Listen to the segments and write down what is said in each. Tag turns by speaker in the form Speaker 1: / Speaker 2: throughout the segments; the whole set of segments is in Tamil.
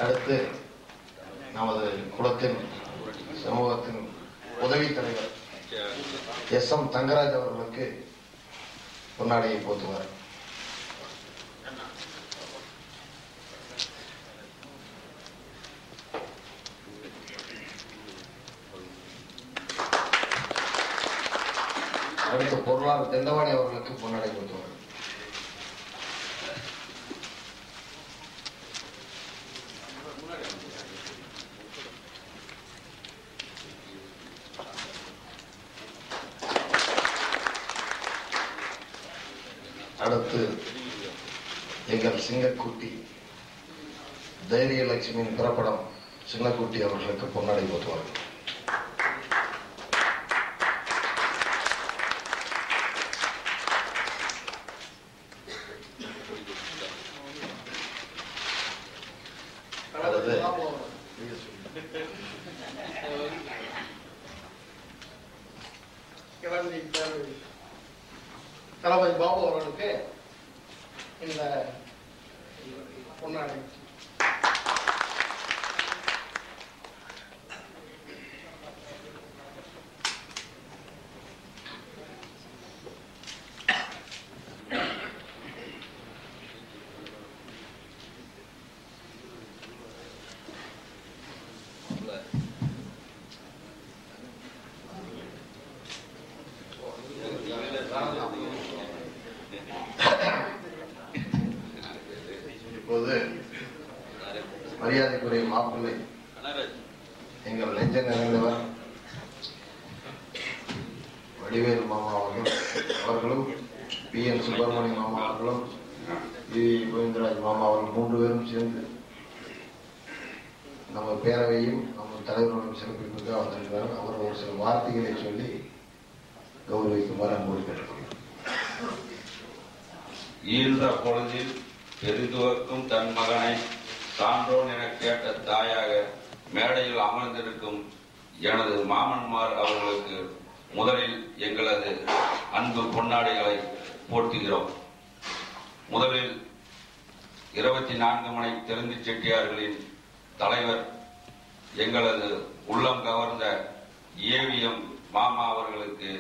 Speaker 1: அடுத்து நமது குலத்தின் சமூகத்தின் உதவி தலைவர் எஸ்.எம். தங்கராஜ் அவர்களுக்கு பொன்னாடையை போத்துவார். அடுத்து பொருளாளர் தெண்டவாணி அவர்களுக்கு பொன்னாடை போத்துவார். அடுத்து எங்கள் சிங்கக்குட்டி தைரியலட்சுமியின் பிறப்படம் சின்னக்குட்டி அவர்களுக்கு பொன்னாடை போத்துவார்கள்.
Speaker 2: தளபதி பாபு அவர்களுக்கு இந்த பொன்னாடை.
Speaker 1: இப்போது மரியாதைக்குரிய மாப்பிள்ளை எங்கள் நெஞ்ச நிறைந்தவர் வடிவேல் மாமா அவர்களும் பி.என். சுப்பிரமணிய மாமா அவர்களும் வி. கோவிந்தராஜ் மாமா அவர்கள் 3 பேரும் சேர்ந்து நம்ம பேரவையும் நம்ம தலைவர்களும் சிறப்பிப்பதாக வந்திருக்கிறார். அவர் ஒரு சில வார்த்தைகளை சொல்லி கௌரவிக்குமாறு அன்போடு கேட்டுக்கொள்கிறேன்.
Speaker 3: ஈன்ற பொழுதில் பெரிதுவக்கும் தன் மகனை சான்றோன் என கேட்ட தாயாக மேடையில் அமர்ந்திருக்கும் எனது மாமன்மார் அவர்களுக்கு முதலில் எங்களது அன்பு பொன்னாடைகளை போர்த்துகிறோம். முதலில் 24 மணி தெலுங்கு செட்டியார்களின் தலைவர் எங்களது உள்ளம் கவர்ந்த ஏவிஎம் மாமா அவர்களுக்கு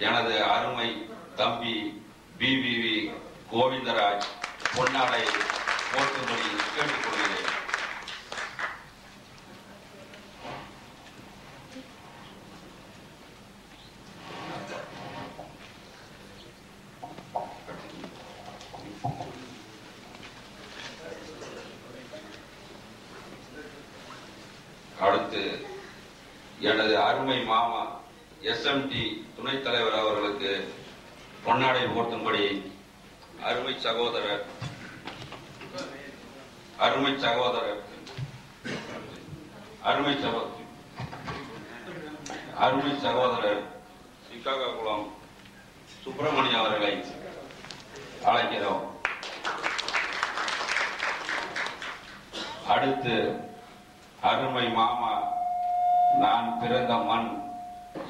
Speaker 3: எனது அருமை தம்பி பிபிவி கோவிந்தராஜ் பொன்னாடை போர்த்தும்படி கேட்டுக்கொள்கிறேன். அடுத்து எனது அருமை மாமா எஸ்எம்டி துணைத் தலைவர் அவர்களுக்கு பொன்னாடை போர்த்தும்படி அருமை சகோதரர் சிக்காகுளம் சுப்பிரமணிய அவர்களை அழைக்கிறோம். அடுத்து அருமை மாமா நான் பிறந்த மண்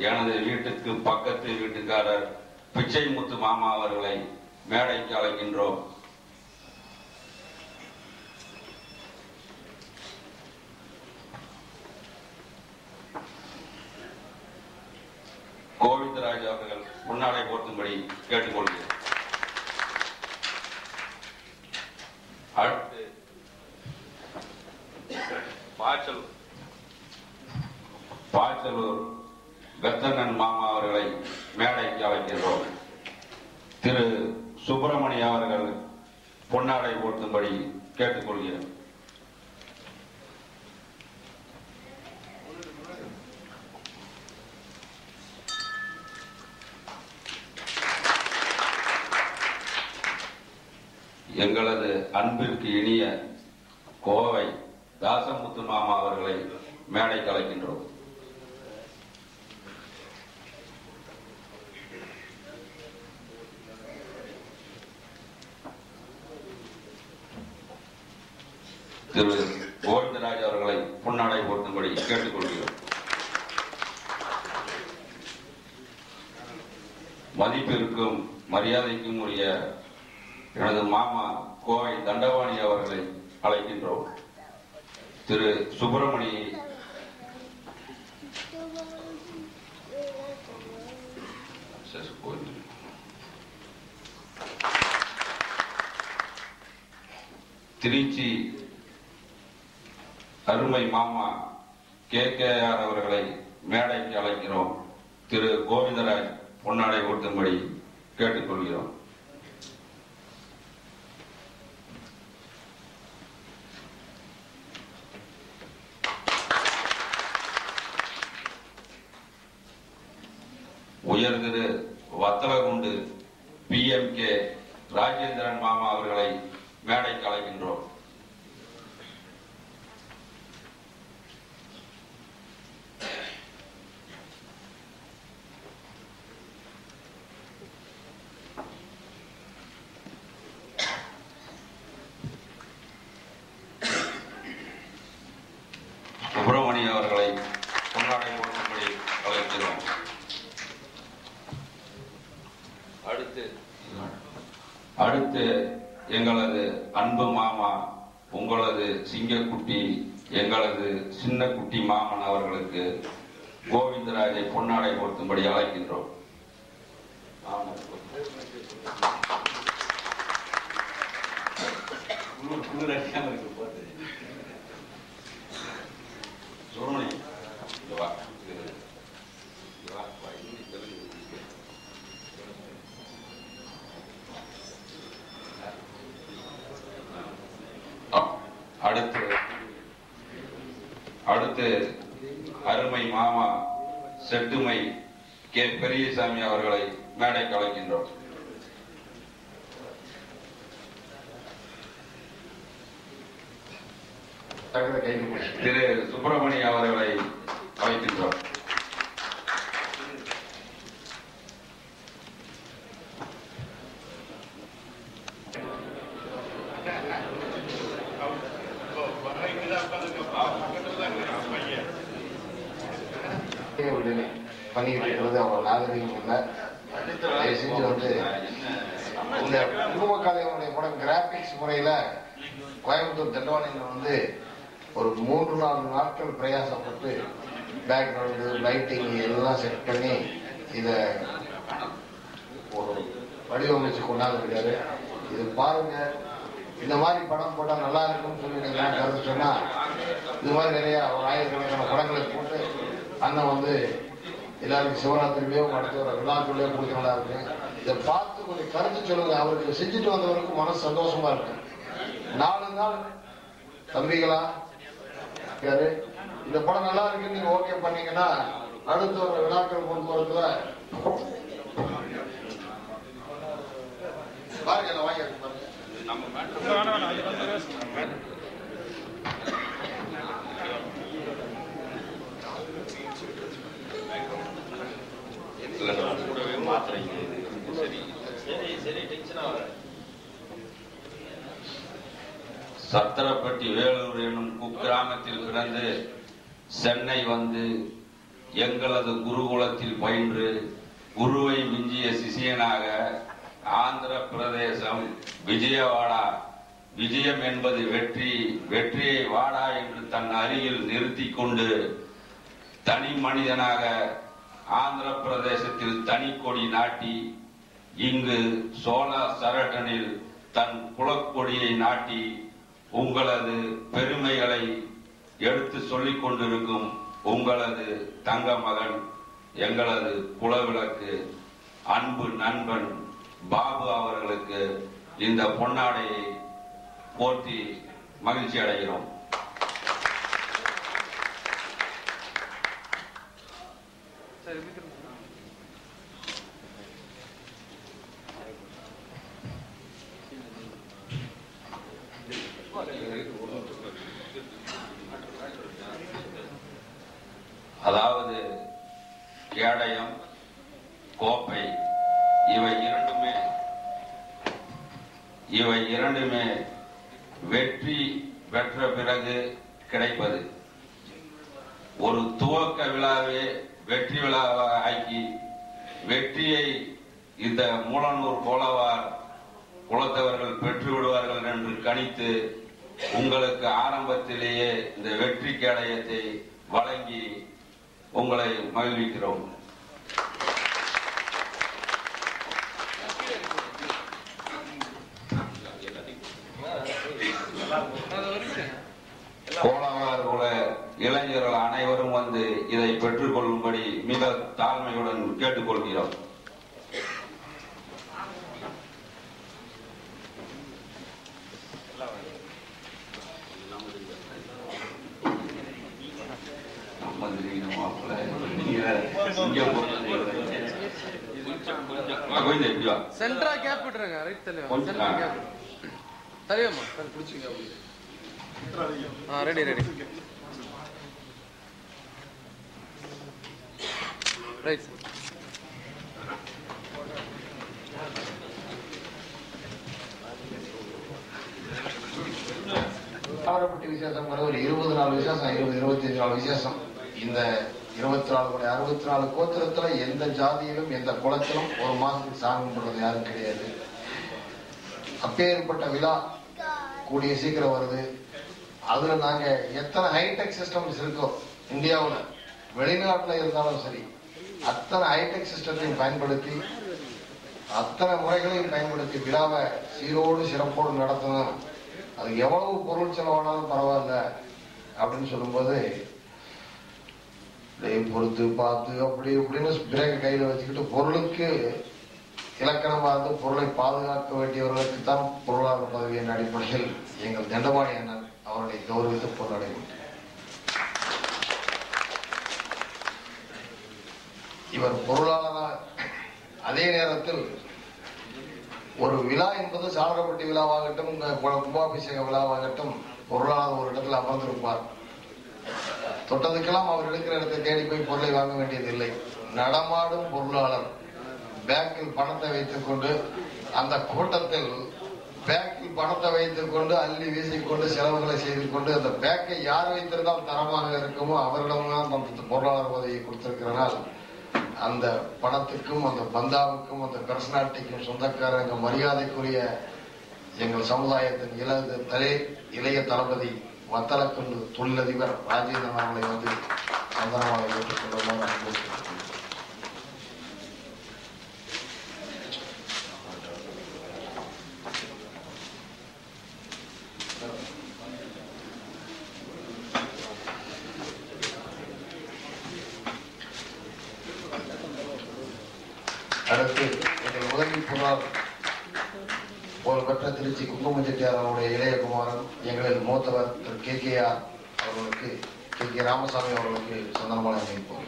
Speaker 3: எனது வீட்டுக்கு பக்கத்து வீட்டுக்காரர் பிச்சை முத்து மாமா அவர்களை மேடைக்கு அழைக்கின்றோம். கோவிந்தராஜ் அவர்கள் பொன்னாடை போர்த்தும்படி கேட்டுக்கொள்கிறேன். அடுத்து பாச்சலூர் வெத்தனன் மாமா அவர்களை மேடைக்கு அழைக்கின்றோம். திரு சுப்பிரமணிய அவர்கள் பொன்னாடை போர்த்தும்படி கேட்டுக்கொள்கிறேன். எங்களது அன்பிற்கு இனிய கோவை தாசமுத்து மாமா அவர்களை மேடைக்கு அழைக்கின்றோம். திரு கோவிந்தராஜ் அவர்களை பொன்னாடை போர்த்தும்படி கேட்டுக்கொள்கிறோம். மதிப்பிற்கும் மரியாதைக்கும் உரிய எனது மாமா கோவை தண்டவாணி அவர்களை அழைக்கின்றோம். திரு சுப்பிரமணி திருச்சி அருமை மாமா KKR அவர்களை மேடைக்கு அழைக்கிறோம். திரு கோவிந்தராஜ் பொன்னாடை ஓட்டும்படி கேட்டுக்கொள்கிறோம். உயர் திரு வத்தலகுண்டு PMK ராஜேந்திரன் மாமா அவர்களை மேடைக்கு அழைக்கின்றோம். சுப்பிரமணி அவர்களை பொன்னாடை போட்டும்படி அழைக்கிறோம். அடுத்து எங்களது அன்பு மாமா, உங்களது சிங்கக்குட்டி, எங்களது சின்ன குட்டி மாமன் அவர்களுக்கு கோவிந்தராஜை பொன்னாடை போர்த்தும்படி அழைக்கின்றோம். சுப்பிரமணி அடுத்து அருமை மாமா செட்டுமை K பெரியசாமி அவர்களை மேடைக்கு அழைக்கின்றோம். திரு சுப்பிரமணி அவர்களை அழைக்கின்றோம்.
Speaker 1: பண்ணிக்கிட்டு இருக்கிறது அவங்க நாகரிகம் இல்லை. தயவு செஞ்சு வந்து இந்த குடும்பக்காலையுடைய படம் கிராபிக்ஸ் முறையில கோயம்புத்தூர் தண்டவாணியில் வந்து ஒரு 3-4 நாட்கள் பிரயாசப்பட்டு பேக்ரவுண்டு லைட்டிங் எல்லாம் செட் பண்ணி இதை ஒரு வடிவமைச்சு கொண்டாந்துருக்காரு. இது பாருங்க, இந்த மாதிரி படம் போட்டா நல்லா இருக்கும்னு சொல்லி நீங்க கருத்து சொன்னா இது மாதிரி நிறைய ஒரு ஆயிரக்கணக்கான படங்களை போட்டு அண்ணன் வந்து எல்லாருக்கும் சிவராத்திரிலையோ அடுத்த ஒரு விழாக்குள்ளேயோ கொடுக்க நல்லா இருக்கு. இதை பார்த்து கொஞ்சம் கருத்து சொல்லுங்க. அவருக்கு செஞ்சுட்டு வந்தவருக்கு மனசு சந்தோஷமா இருக்கு. 4 நாள் தம்பிகளா இந்த படம் நல்லா இருக்குன்னு நீங்க ஓகே பண்ணீங்கன்னா அடுத்த ஒரு விழாக்கள் கொண்டு போறதுல பாருங்க வாங்கி
Speaker 3: கூடவே மாத்திரைங்க. சத்திரப்பட்டி வேலூர் எனும் குக்கிராமத்தில் பிறந்து சென்னை வந்து எங்களது குருகுலத்தில் பயின்று குருவை மிஞ்சிய சிஷியனாக ஆந்திர பிரதேசம் விஜயவாடா, விஜயம் என்பது வெற்றி, வெற்றியை வாடா என்று தன் அருகில் நிறுத்தி கொண்டு தனி மனிதனாக ஆந்திர பிரதேசத்தில் தனி கொடி நாட்டி இங்கு சோழா சரட்டனில் தன் குலக்கொடியை நாட்டி உங்களது பெருமைகளை எடுத்து சொல்லிக் கொண்டிருக்கும் உங்களது தங்க மகன், எங்களது குலவிளக்கு, அன்பு நண்பன் பாபு அவர்களுக்கு இந்த பொன்னாடையை போற்றி மகிழ்ச்சி அடைகிறோம். அதாவது கேடயம், கோப்பை இவை இரண்டுமே வெற்றி பெற்ற பிறகு கிடைப்பது. ஒரு துவக்க விழாவே வெற்றி விழாவாக ஆக்கி வெற்றியை இந்த மூலனூர் கோலவார் குலத்தவர்கள் பெற்று விடுவார்கள் என்று கணித்து உங்களுக்கு ஆரம்பத்திலேயே இந்த வெற்றி கேடயத்தை வழங்கி உங்களை மகிழ்விக்கிறோம். கோலாறு உள்ள இளைஞர்கள் அனைவரும் வந்து இதை பெற்றுக் கொள்ளும்படி மிக தாழ்மையுடன் கேட்டுக்கொள்கிறோம்.
Speaker 4: சென்ட்ரா கேப் விட்டுருங்க. ரைட் தலைவா, தலைவமா பிடிச்சிங்க. Ready ready right.
Speaker 1: சாவரப்பட்டி விசேஷம் ஒரு 20 நாள் விசேஷம், 20-25 நாள் விசேஷம். இந்த 64 கோத்திரத்துல எந்த ஜாதியிலும் எந்த குலத்திலும் ஒரு மாசத்துக்கு சாமி கும்பிடுறது யாரும் கிடையாது. அப்பேற்பட்ட விழா கூடிய சீக்கிரம் வருது. அதுல நாங்க எத்தனை ஹைடெக் சிஸ்டம்ஸ் இருக்கோம் இந்தியாவுல, வெளிநாட்டுல இருந்தாலும் சரி, அத்தனை ஹைடெக் சிஸ்டத்தையும் பயன்படுத்தி அத்தனை முறைகளையும் பயன்படுத்தி விழாவை சீரோடு சிறப்போடு நடத்தணும். அது எவ்வளவு பொருள் செலவானாலும் பரவாயில்ல அப்படின்னு சொல்லும்போது பொறுத்து பார்த்து அப்படி இப்படின்னு பிரேக் கையில வச்சுக்கிட்டு பொருளுக்கு இலக்கணமாக இருந்து பொருளை பாதுகாக்க வேண்டியவர்களுக்கு தான் பொருளாதார பதவியின் அடிப்படையில் எங்கள் தண்டபாணி அண்ணன் அவருடைய கௌரவித்து பொருளடைவு. இவர் பொருளாளராக அதே நேரத்தில் ஒரு விழா என்பது சாளரப்பட்டி விழாவாகட்டும், கும்பாபிஷேக விழாவாகட்டும், பொருளாளர் ஒரு இடத்துல அமர்ந்திருப்பார். தொட்டதுக்கெல்லாம் அவர் எடுக்கிற இடத்தை தேடி போய் பொருளை வாங்க வேண்டியதில்லை. நடமாடும் பொருளாளர் பேங்கில் பணத்தை வைத்துக் கொண்டு, அந்த கூட்டத்தில் பேங்கில் பணத்தை வைத்துக் கொண்டு அள்ளி வீசிக்கொண்டு செலவுகளை செய்து கொண்டு, அந்த பேங்கை யார் வைத்திருந்தால் தரமாக இருக்குமோ அவரிடம்தான் அந்த பொருளாளர் பதவியை கொடுத்திருக்கிறனால் அந்த பணத்துக்கும் அந்த பந்தாவுக்கும் அந்த பர்சனாலிட்டிக்கும் சொந்தக்காரங்க மரியாதைக்குரிய எங்கள் சமுதாயத்தின் இளைய தளபதி வத்தலக்குண்டு தொழிலதிபர் ராஜேந்திரன் அவர்களை வந்து சந்தனமாக ஏற்றுக்கொள்ளுமாறு. அடுத்து எங்கள் உதவி பொருளாளர் புகழ்பெற்ற திருச்சி குங்கும செட்டியார் அவருடைய இளையகுமாரன், எங்களில் மூத்தவர் திரு KKR அவர்களுக்கு, KK ராமசாமி அவர்களுக்கு சந்தனமாலை அணிவிப்போம்.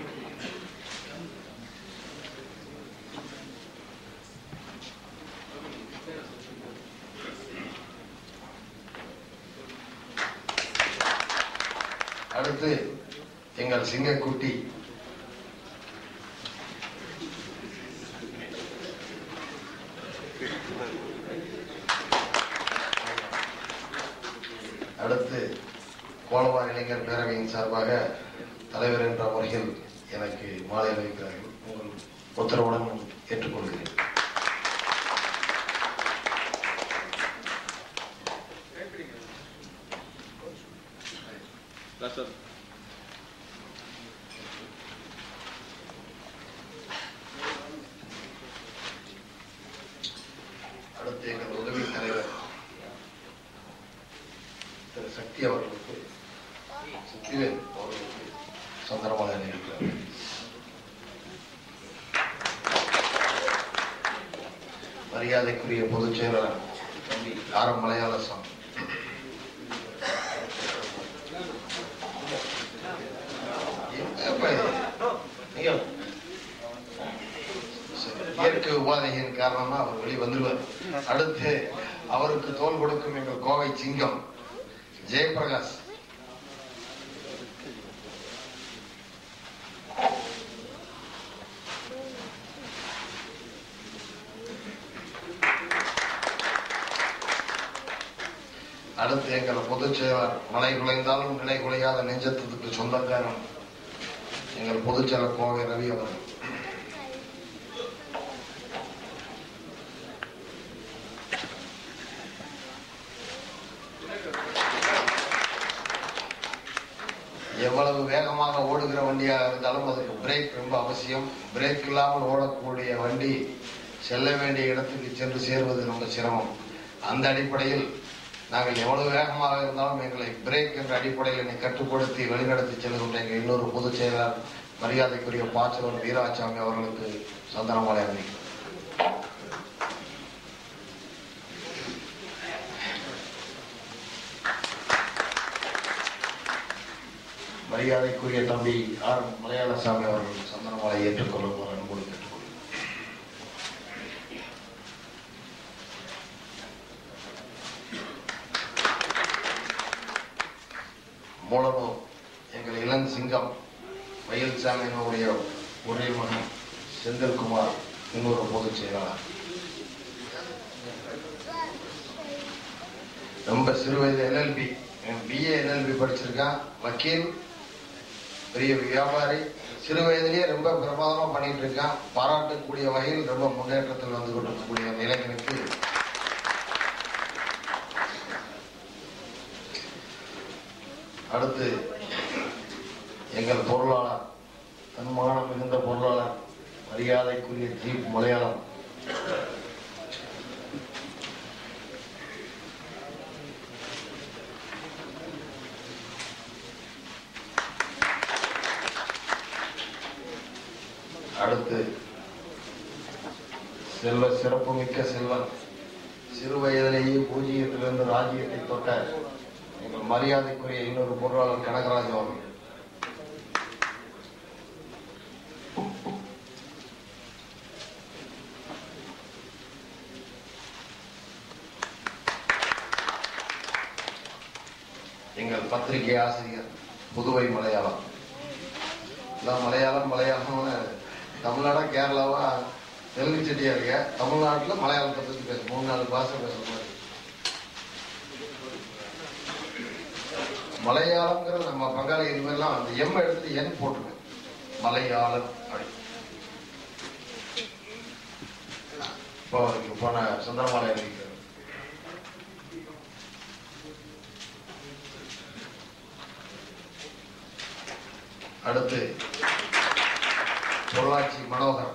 Speaker 1: அடுத்து எங்கள் சிங்கக்குட்டி அடுத்து கோலவார் இளைஞர் பேரவையின் சார்பாக தலைவர் என்ற முறையில் எனக்கு மாலை அணிவிக்கிறார்கள். உங்கள் உத்தரவுடன் ஏற்றுக்கொள்கிறேன். அடுத்து எங்கள் உதவி தலைவர் திரு சக்தி அவர்களுக்கு, சக்திவேல் அவர்களுக்கு சந்தனமாலை அணிவிக்கிறார். மரியாதைக்குரிய பொதுச் செயலாளர் தம்பி ஆரம் மலையாள சாமி, இயற்கை உபாதையின் காரணமா அவர் வெளி வந்துடுவார். அடுத்து அவருக்கு தோல் கொடுக்கும் எங்கள் கோவை சிங்கம் ஜெயபிரகாஷ். அடுத்து எங்கள் பொதுச் செயலாளர் மலை குலைந்தாலும் நிலை குலையாத நெஞ்சத்துக்கு சொந்தக்காரன் எங்கள் பொதுச் செயலர் கோவை ரவி அவர்கள். எவ்வளவு வேகமாக ஓடுகிற வண்டியாக இருந்தாலும் அதுக்கு பிரேக் ரொம்ப அவசியம். பிரேக் இல்லாமல் ஓடக்கூடிய வண்டி செல்ல வேண்டிய இடத்துக்கு சென்று சேருவது ரொம்ப சிரமம். அந்த அடிப்படையில் நாங்கள் எவ்வளவு வேகமாக இருந்தாலும் எங்களை பிரேக் என்ற அடிப்படையில் என்னை கட்டுப்படுத்தி வழிநடத்தி செல்கின்ற எங்கள் இன்னொரு பொதுச் செயலாளர் மரியாதைக்குரிய பாச்சலூர் வீராசாமி அவர்களுக்கு சந்தனமாலை அணிவிக்கிறோம். மரியாதைக்குரிய தம்பி ஆர் மலையாளசாமி அவர்கள் சந்தனமாலை ஏற்றுக்கொள்ளும் அன்போடு கேட்டுக்கொள்கிறேன். மூலனூர் எங்கள் இளம் சிங்கம் மயில்சாமியினுடைய ஒரே மகன் செந்தில்குமார் இன்னொரு பொதுச் செயலாளர். ரொம்ப சிறு வயது எல்எல்பி பிஏ எல்எல்பி படிச்சிருக்கான். வக்கீல், பெரிய வியாபாரி. சிறு வயதிலேயே ரொம்ப பிரமாதமா பண்ணிட்டு இருக்கான். பாராட்டக்கூடிய வகையில் ரொம்ப முன்னேற்றத்தில் வந்து கொண்டிருக்கக்கூடிய அந்த இளைஞனுக்கு அடுத்து எங்கள் பொருளாளர், தன்மானம் மிகுந்த பொருளாளர், மரியாதைக்குரிய ஜீப் மலையாளம் அடுத்து செல்வ சிறப்புமிக்க செல்வன், சிறு வயதிலேயே பூஜ்ஜியத்திலிருந்து ராஜ்யத்தை தொட்ட எங்கள் மரியாதைக்குரிய இன்னொரு பொருளாளர் கனகராஜ் அவர்கள். எங்கள் பத்திரிகை ஆசிரியர் புதுவை மலையாளம். மலையாளம் தமிழ்நாடா கேரளாவா தெலுங்கு செட்டியா இருக்க. தமிழ்நாட்டில் மலையாளத்தை பத்தி பேச 3-4 பாஷை பேசுற மாதிரி. மலையாளம்ங்கிறது நம்ம பங்காளி இதுவெல்லாம் அந்த எம் எடுத்துட்டு என் போட்டுருங்க. மலையாளம் அப்படி. இப்போ அவருக்கு போன சந்தனமாலை அணிவிக்கிறார். அடுத்து பொள்ளாச்சி மனோகர்.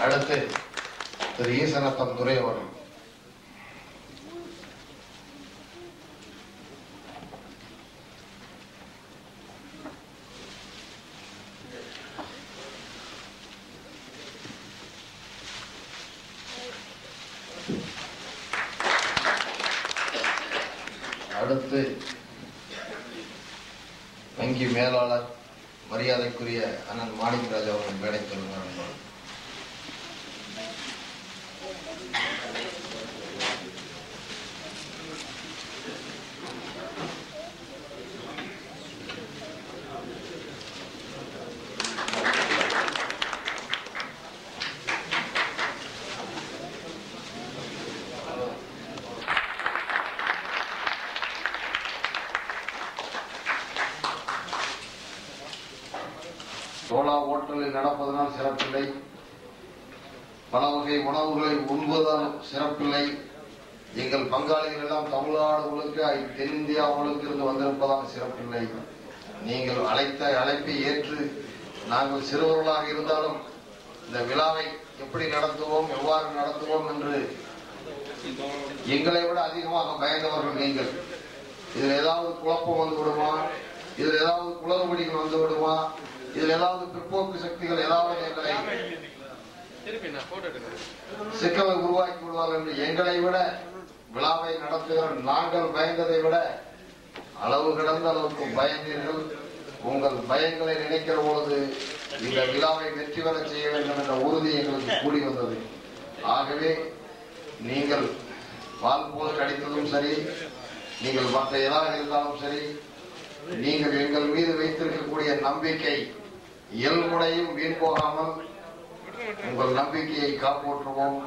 Speaker 1: அடுத்து திரு ஈசனத்தம் துரை அவர்கள். அடுத்து வங்கி மேலாளர் மரியாதைக்குரிய அண்ணன் மாணிக்கராஜ் அவர்கள் மேடை பெறுகிறார். சோழா ஓட்டலில் நடப்பதனால் சிறப்பில்லை, பல வகை உணவுகளை உண்பதால் சிறப்பில்லை. எங்கள் பங்காளிகள் எல்லாம் தமிழ்நாடு முழுக்க தென்னிந்தியா முழுக்க இருந்து வந்திருப்பதால் சிறப்பில்லை. நீங்கள் அழைத்த அழைப்பை ஏற்று நாங்கள் சிறுவர்களாக இருந்தாலும் இந்த விழாவை எப்படி நடத்துவோம், எவ்வாறு நடத்துவோம் என்று எங்களை விட அதிகமாக பயந்தவர்கள் நீங்கள். இதில் ஏதாவது குழப்பம் வந்து விடுமா, இதில் ஏதாவது குளறுபடிகள் வந்து விடுமா, இதில் ஏதாவது பிற்போக்கு சக்திகள் ஏதாவது எங்களை சிக்கலை உருவாக்கி விடுவார்கள் என்று எங்களை விட விழாவை நடத்துகிற நாங்கள் பயந்ததை விட அளவு கடந்த அளவுக்கு பயந்தீர்கள். உங்கள் பயங்களை நினைக்கிற பொழுது இந்த விழாவை வெற்றி பெற செய்ய வேண்டும் என்ற உறுதி எங்களுக்கு கூடி வந்தது. ஆகவே நீங்கள் பால் போல் கடித்ததும் சரி, நீங்கள் மற்ற எதாக இருந்தாலும் சரி, நீங்கள் எங்கள் மீது வைத்திருக்கக்கூடிய நம்பிக்கை இயல்புடையும் வீண் போகாமல் உங்கள் நம்பிக்கையை காப்பாற்றுவோம்.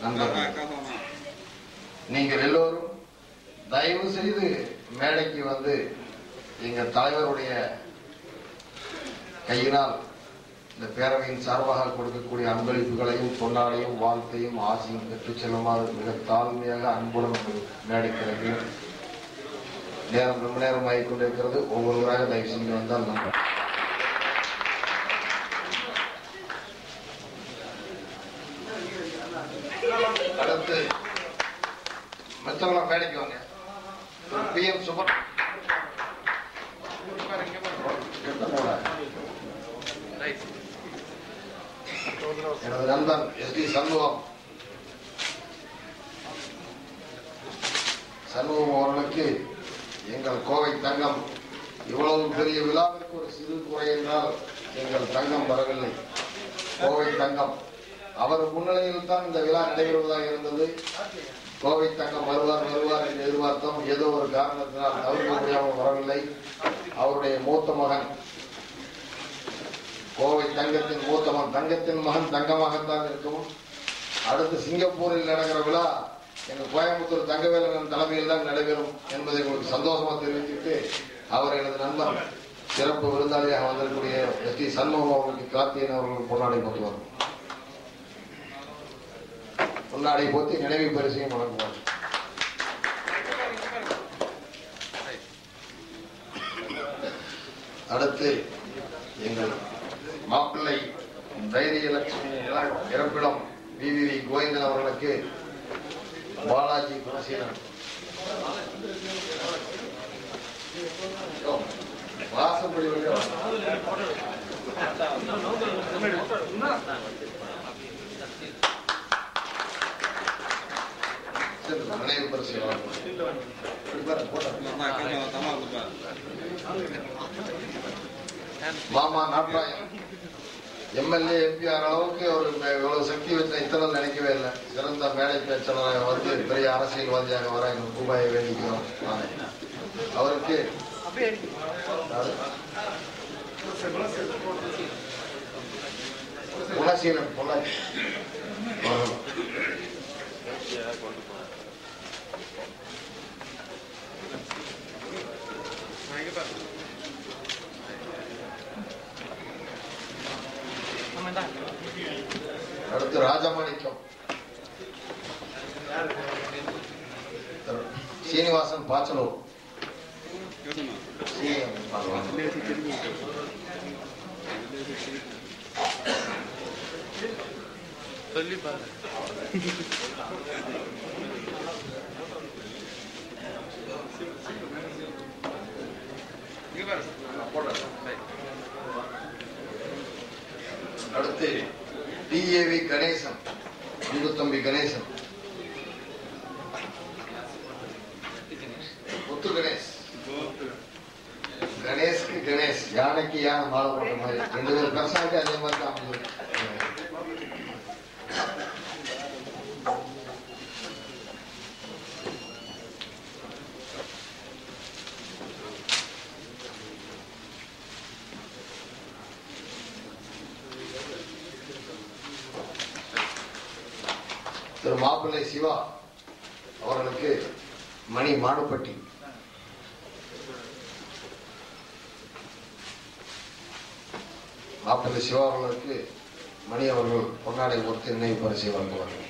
Speaker 1: நண்பர்கள். நீங்கள் எல்லோரும் தயவு செய்து மேடைக்கு வந்து எங்கள் தலைவருடைய கையினால் இந்த பேரவையின் சார்பாக கொடுக்கக்கூடிய அன்பளிப்புகளையும் பொன்னாடையும் வாழ்த்தையும் ஆசையும் பெற்றுச் செல்லுமாறு மிக தாழ்மையாக அன்புடன் மேடைக்கிறது. நேரம் ரொம்ப நேரம் ஆகிக் கொண்டிருக்கிறது. ஒவ்வொருவராக தயவு செஞ்சு வந்தால் நம்ம அடுத்து மற்றவங்களாம் மேடைக்கு வாங்க. PM சுப்பர் எனது நண்பன் SD சண்முகம் அவர்களுக்கு எங்கள் கோவை தங்கம் இவ்வளவு பெரிய விழாவிற்கு ஒரு சிறு குறை என்றால் எங்கள் தங்கம் வரவில்லை. கோவை தங்கம் அவர் முன்னிலையில் தான் இந்த விழா நடைபெறுவதாக இருந்தது. கோவை தங்கம் வருவார் என்று எதிர்பார்த்தோம். ஏதோ ஒரு காரணத்தினால் தவிர்க்க முடியாமல் வரவில்லை. அவருடைய மூத்த மகன், கோவை தங்கத்தின் மூத்த மகன், தங்கத்தின் மகன் தங்கமாகத்தான் இருக்கும். அடுத்து சிங்கப்பூரில் நடக்கிற விழா எங்கள் கோயம்புத்தூர் தங்கவேலன் தலைமையில் தான் நடைபெறும் என்பதை உங்களுக்கு சந்தோஷமா தெரிவித்துட்டு, அவர் எனது நண்பன் சிறப்பு விருந்தாளியாக வந்திருக்கக்கூடிய SD சண்முகம் அவர்களுக்கு கார்த்தியன் அவர்களுக்கு பொன்னாடை போட்டுவார். பொன்னாடை போத்தி நினைவு பரிசையும் வழங்குவார். அடுத்து எங்கள் மாப்பிள்ளை தைரியலட்சுமி இறப்பிடம் VVV கோவிந்தன் அவர்களுக்கு பாலாஜி குணசீலன் வாசப்படி நினைவு பரிசு மாமா நாட்டாயம் MLA MP ஆகிற அளவுக்கு ஒரு இவ்வளவு சக்தி வச்ச இத்தனை நினைக்கவே இல்லை. சிறந்த மேடை பேச்சாளராக வந்து பெரிய அரசியல்வாதியாக வர எங்கள் ரூபாயை வேண்டிக்கிறோம். அவருக்கு குணசீலன் பொள்ளாச்சி அடுத்து ராஜமாணிக்கம் சீனிவாசன் பாச்சலூர்
Speaker 4: சொல்லி பாரு.
Speaker 1: அடுத்து DAV கணேசன், அன்புத்தம்பி கணேசன், முத்து கணேஷ், கணேஷ்க்கு கணேஷ், யானைக்கு யானை மாலை போட்ட மாதிரி 2 பேர் பர்சனாலிட்டி அதே மாதிரி தான் அமைஞ்சது. திரு மாப்பிள்ளை சிவா அவர்களுக்கு மணி மாடுப்பட்டி, மாப்பிள்ளை சிவா அவர்களுக்கு மணி அவர்கள் பொன்னாடை ஒருத்தர் நினைவு பரிசை வழங்குவார்கள்.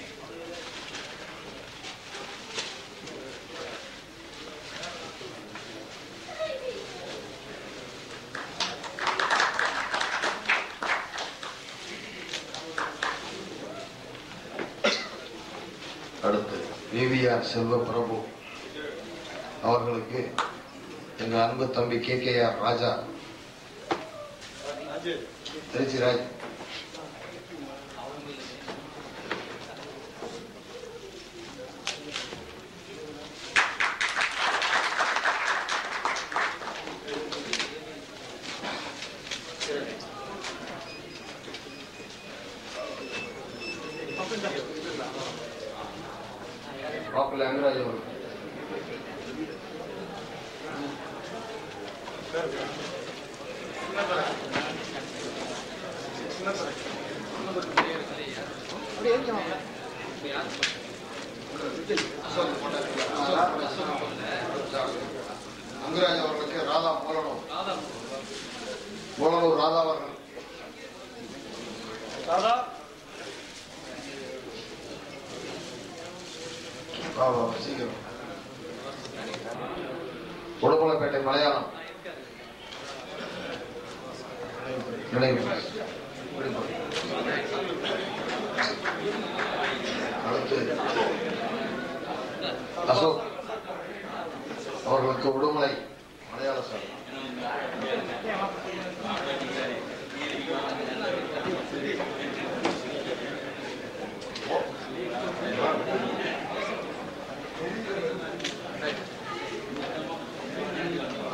Speaker 1: அடுத்து VVR செல்வ பிரபு அவர்களுக்கு எங்கள் அன்பு தம்பி KKR ராஜா, திருச்சி ராஜ், மாப்பிள்ளை அங்கராஜ் அவர்கள், அங்குராஜ் அவர்களுக்கு ராதா போலனூர் ராதா அவர்கள் சீக்கிரம். உடுமலைப்பேட்டை மலையாளம் அடுத்து அசோக் அவர்களுக்கு உடுமலை மலையாள சார்.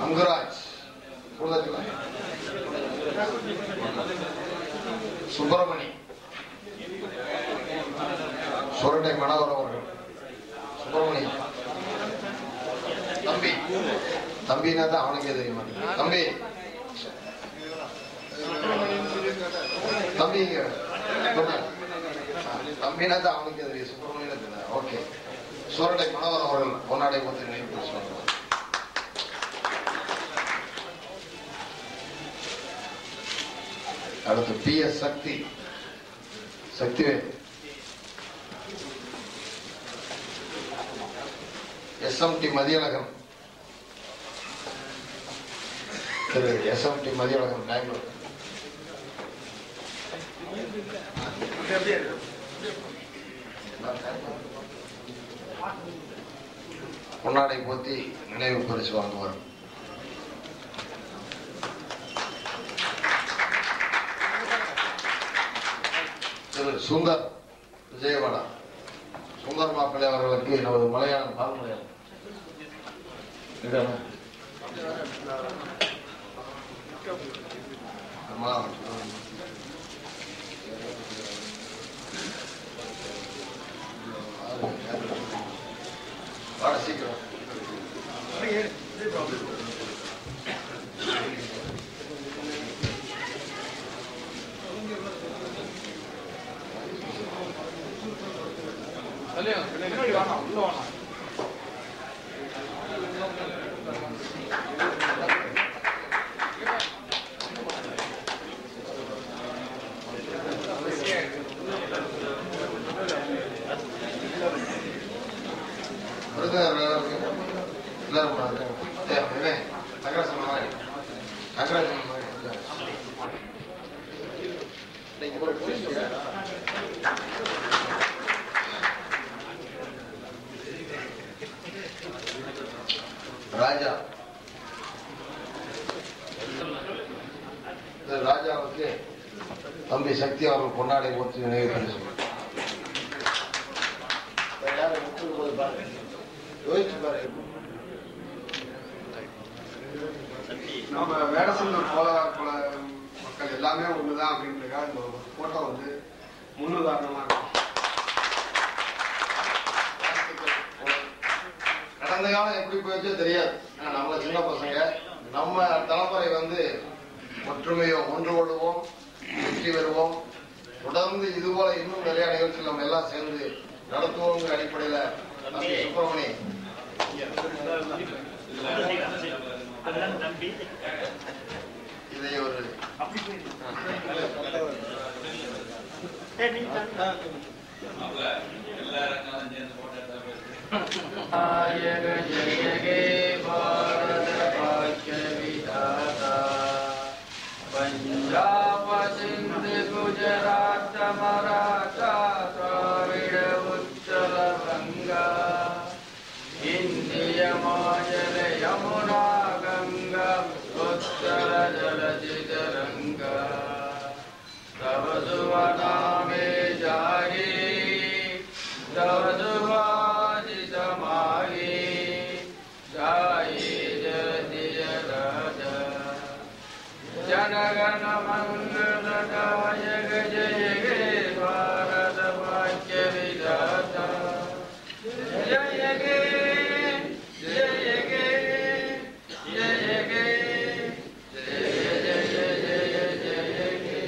Speaker 1: அங்குராஜ் சுப்பிரமணி சுரண்டை மனோகர் அவர்கள் சுப்பிரமணி தம்பினா தான் அவனுக்கே தெரியுமா தம்பி தம்பினா தான் அவனுக்கே தெரியும் சுப்பிரமணியன். ஓகே. சுரண்டை மனோகர் அவர்கள் பொன்னாடை போத்து நினைவு பேசுவாங்க. அடுத்து PS சக்திவேல் SMT மதியழகன் திரு SMT மதியழகன் பெங்களூர். பொன்னாடை போத்தி நினைவு பரிசு வாங்குவார். திரு சுந்தர் விஜயவாடா சுந்தர் மாப்பிள்ளை அவர்களுக்கு நமது மலையாளம் பால்மலையாளம் சீக்கிரம். ராஜா ராஜாவுக்கு தம்பி சக்தி அவர்கள் பொன்னாடை போற்றி நினைவு பரிசு.
Speaker 5: நம்ம வேடசந்தூர் போல மக்கள் எல்லாமே ஒண்ணுதான் அப்படின்றதுக்காக இந்த போட்டோ வந்து முன்னுதாரணமா இருக்கும்.
Speaker 1: கடந்த காலம் எப்படி போயிடுச்சோ தெரியாது. நம்மள சின்ன பசங்க நம்ம தலைமுறை வந்து ஒற்றுமையும் ஒன்று கொள்வோம், வெற்றி பெறுவோம். தொடர்ந்து இது போல இன்னும் நிறைய நிகழ்ச்சிகள் நம்ம எல்லாம் சேர்ந்து நடத்துவோங்கிற அடிப்படையில தம்பி சுப்பிரமணி இதை ஒரு
Speaker 6: पंजाब सिंध गुजरात मराठा द्राविड उत्कल बंगा इंडिय माजल यमुना गंगा उत्तर जलधि तरंगा तव शुभ नामे जाहि तव शुभादि समाहि जाहि जलधि राजा जनगण मंगलदायक जय हे भारत भाग्य विधाता जय गे जय गे जय गे जय जय जय जय गे.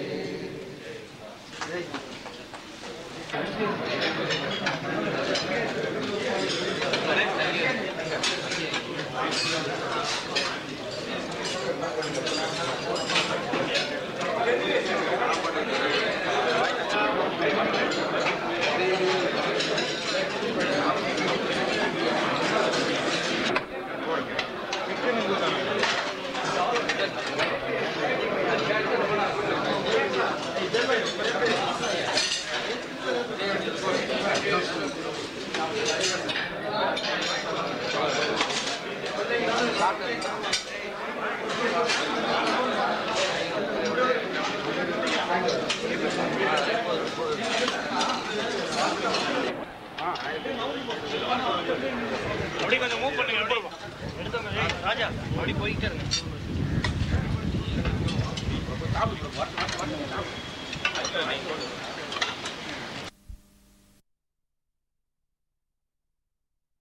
Speaker 7: அப்படி கொஞ்சம் மூவ் பண்ணுங்க. எடுத்தோம் ராஜா, அப்படி போயிட்டே இருங்க.